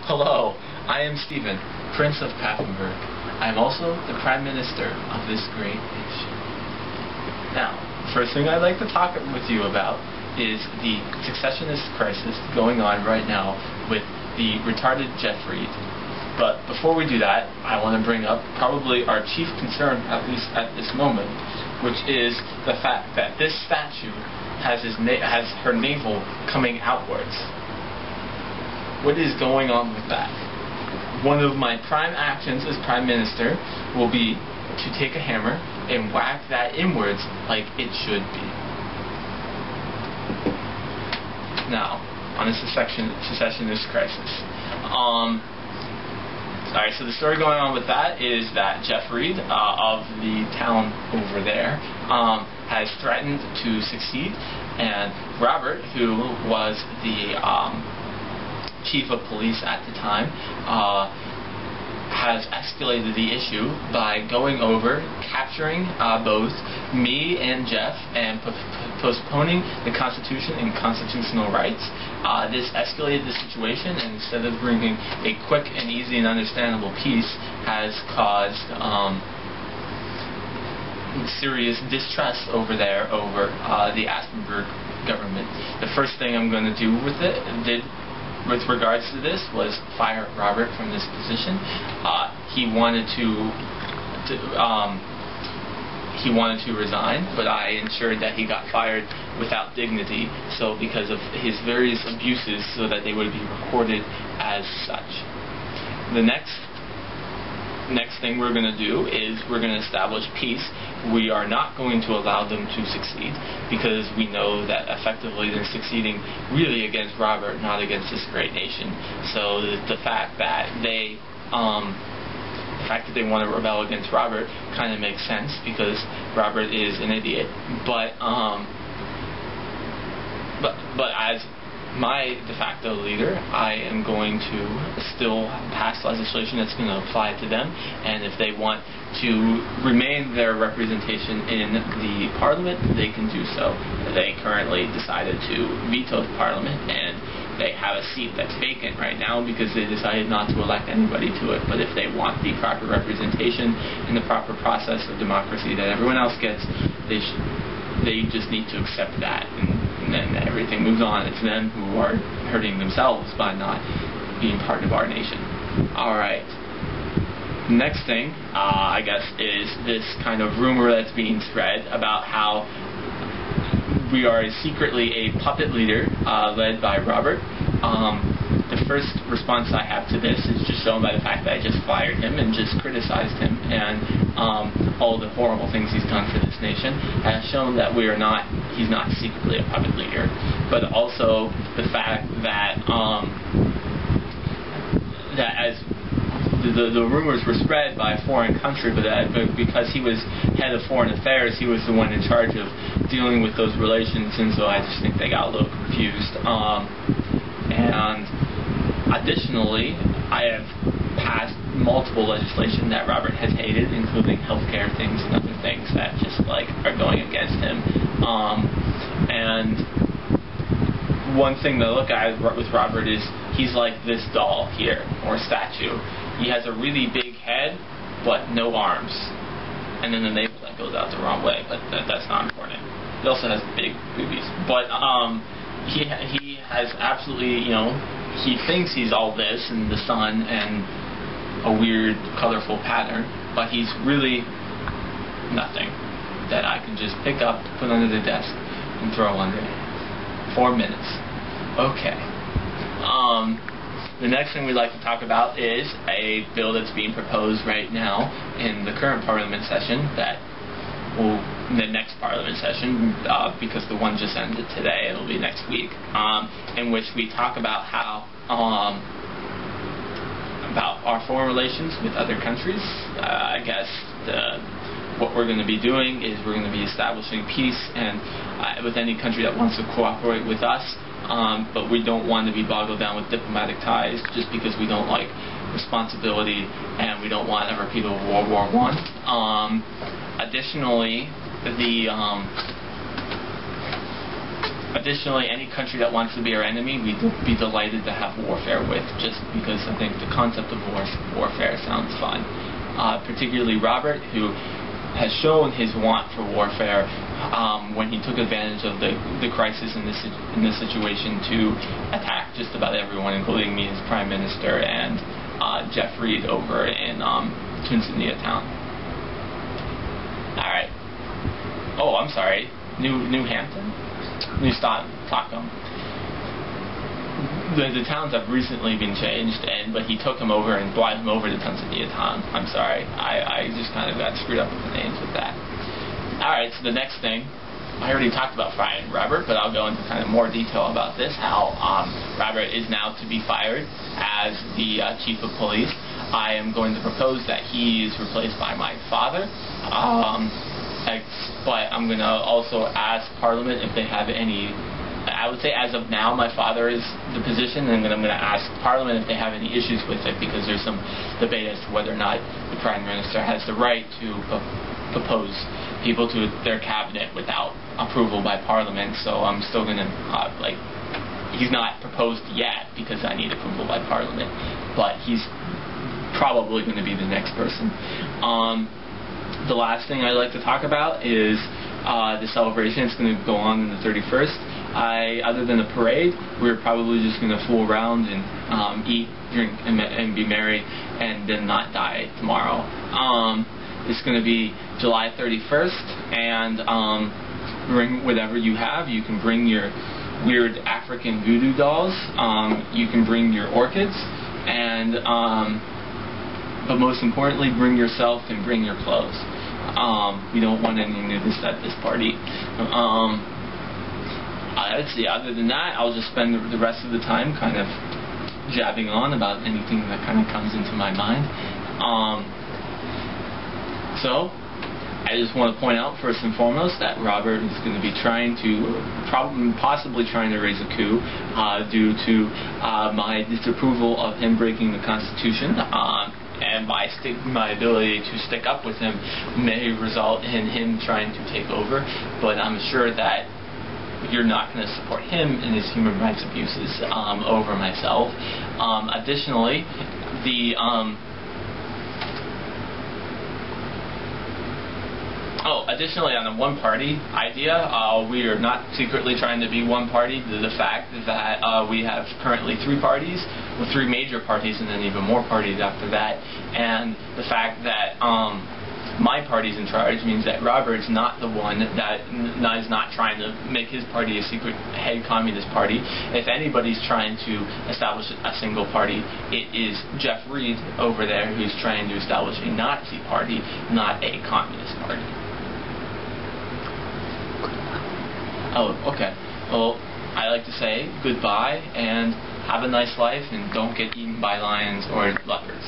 Hello, I am Stephen, Prince of Paffenburgh. I am also the Prime Minister of this great nation. Now, first thing I'd like to talk with you about is the successionist crisis going on right now with the retarded Jeff Reed. But before we do that, I want to bring up probably our chief concern, at least at this moment, which is the fact that this statue has her navel coming outwards. What is going on with that? One of my prime actions as Prime Minister will be to take a hammer and whack that inwards like it should be. Now, on the secessionist crisis. Alright, so the story going on with that is that Jeff Reed of the town over there has threatened to succeed, and Robert, who was the chief of police at the time, has escalated the issue by going over, capturing both me and Jeff, and postponing the Constitution and constitutional rights. This escalated the situation, and instead of bringing a quick and easy and understandable peace, has caused serious distrust over there over the Aspinburgh government. The first thing I'm going to do with regards to this was fire Robert from this position. He wanted to resign, but I ensured that he got fired without dignity, so because of his various abuses, so that they would be recorded as such. The next thing we're going to do is we're going to establish peace. We are not going to allow them to succeed, because we know that effectively they're succeeding really against Robert, not against this great nation. So the fact that they want to rebel against Robert kind of makes sense, because Robert is an idiot. But as my de facto leader, I am going to still pass legislation that's going to apply to them, and if they want to remain their representation in the Parliament, they can do so. They currently decided to veto the Parliament, and they have a seat that's vacant right now because they decided not to elect anybody to it. But if they want the proper representation in the proper process of democracy that everyone else gets, they just need to accept that, and then everything moves on. It's them who are hurting themselves by not being part of our nation. Alright. Next thing, I guess, is this kind of rumor that's being spread about how we are secretly a puppet leader led by Robert. The first response I have to this is just shown by the fact that I just fired him and just criticized him, and all the horrible things he's done for this nation has shown that he's not secretly a puppet leader. But also the fact that that as the rumors were spread by a foreign country, but because he was head of foreign affairs, he was the one in charge of dealing with those relations, and so I just think they got a little confused. And additionally, I have passed multiple legislation that Robert has hated, including healthcare things and other things that just are going against him. And one thing to look at with Robert is he's like this doll here, or statue. He has a really big head, but no arms, and then the navel that goes out the wrong way. But that's not important. He also has big boobies, but he has absolutely, he thinks he's all this and the sun and a weird, colorful pattern, but he's really nothing that I can just pick up, put under the desk, and throw under 4 minutes. Okay. The next thing we'd like to talk about is a bill that's being proposed right now in the current Parliament session in the next Parliament session, because the one just ended today, it'll be next week, in which we talk about how about our foreign relations with other countries. I guess what we're going to be doing is we're going to be establishing peace and with any country that wants to cooperate with us, but we don't want to be boggled down with diplomatic ties just because we don't like responsibility and we don't want ever repeat of World War I. Additionally, Additionally, any country that wants to be our enemy, we'd be delighted to have warfare with, just because I think the concept of warfare sounds fun. Particularly Robert, who has shown his want for warfare when he took advantage of the crisis in this situation to attack just about everyone, including me as Prime Minister and Jeff Reed over in Tunisinia town. Alright. Oh, I'm sorry. New Hampton? New Stockholm. The towns have recently been changed, but he took him over and brought him over to Tunisinia town. I'm sorry. I just kind of got screwed up with the names with that. Alright, so the next thing, I already talked about firing Robert, but I'll go into kind of more detail about this, how Robert is now to be fired as the chief of police. I am going to propose that he is replaced by my father. But I'm going to also ask Parliament if they have any. I would say as of now my father is the position, and then I'm going to ask Parliament if they have any issues with it, because there's some debate as to whether or not the Prime Minister has the right to propose people to their cabinet without approval by Parliament. So I'm still going to he's not proposed yet because I need approval by Parliament, but he's probably going to be the next person. The last thing I'd like to talk about is the celebration. It's going to go on the 31st. Other than the parade, we're probably just going to fool around and eat, drink, and be merry, and then not die tomorrow. It's going to be July 31st, and bring whatever you have. You can bring your weird African voodoo dolls. You can bring your orchids, and but most importantly, bring yourself and bring your clothes. We don't want any nudists at this party. Let's see, other than that, I'll just spend the rest of the time kind of jabbing on about anything that kind of comes into my mind. So, I just want to point out first and foremost that Robert is going to be possibly trying to raise a coup due to my disapproval of him breaking the Constitution. And my ability to stick up with him may result in him trying to take over, but I'm sure that you're not going to support him in his human rights abuses over myself. Additionally, additionally, on the one-party idea, we are not secretly trying to be one party. The fact that we have currently three parties, with three major parties, and then even more parties after that, and the fact that my party's in charge means that Robert's not the one that is not trying to make his party a secret head communist party. If anybody's trying to establish a single party, it is Jeff Reed over there who's trying to establish a Nazi party, not a communist party. Oh, okay. Well, I like to say goodbye and have a nice life, and don't get eaten by lions or leopards.